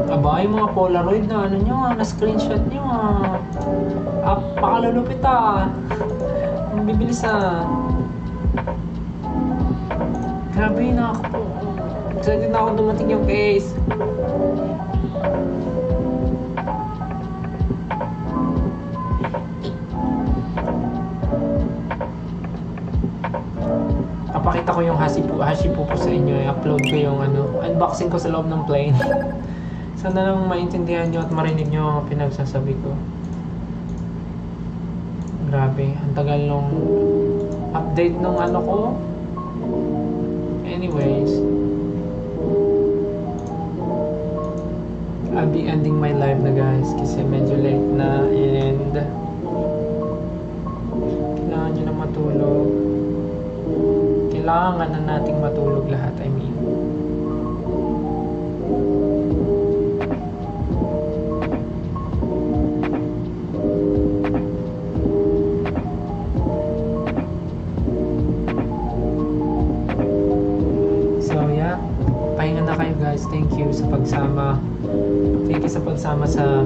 Aba, yung mga Polaroid na na screenshot nyo pakalulupit ang bibilis grabe na ako po. Excited na ako dumating yung case. Papakita ko yung Hashipu po sa inyo. I-upload ko yung unboxing ko sa loob ng plane. Sana lang maintindihan nyo at marinig nyo ang pinagsasabi ko. Grabe, ang tagal nung update nung ko. Anyways, I'll be ending my live na, guys, kasi medyo late na and kailangan nyo na matulog. Kailangan na nating matulog lahat, I mean. Pahinga na kayo, guys. Thank you sa pagsama. Thank you sa pagsama sa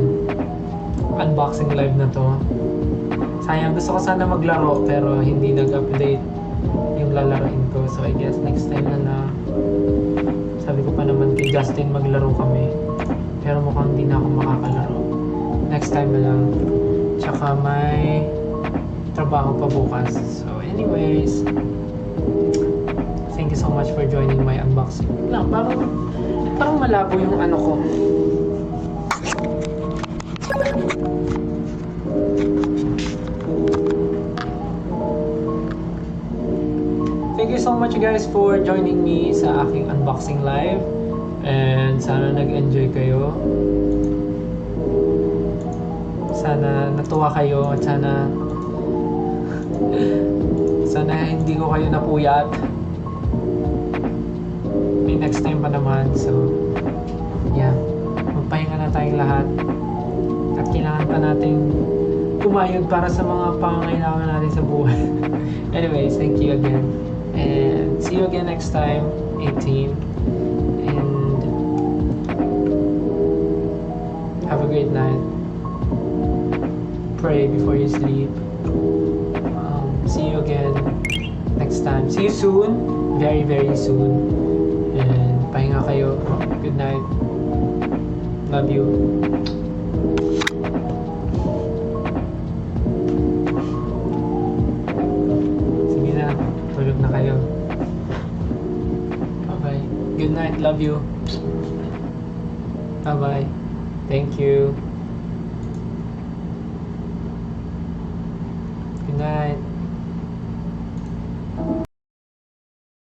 unboxing live na to. Sayang, gusto ko sana maglaro pero hindi nag-update yung lalaroin ko. So I guess next time na sabi ko pa naman kay Justin maglaro kami. Pero mukhang hindi na ako makakalaro. Next time na lang. Tsaka may trabaho pa bukas. So anyways, thank you so much for joining my unboxing. Lang, parang malabo yung ko. Thank you so much, guys, for joining me sa aking unboxing live. And sana nag-enjoy kayo. Sana natuwa kayo at sana hindi ko kayo napuyat. Next time pa naman. So yeah, magpahinga na tayong lahat at kailangan pa natin kumayod para sa mga pangangailangan natin sa buhay. Anyways, thank you again And see you again next time, 18. And have a great night. Pray before you sleep. See you again next time. See you soon. Very, very soon. And pahinga kayo. Good night. Love you. Sige na. Tulog na kayo. Bye-bye. Good night. Love you. Bye-bye. Thank you.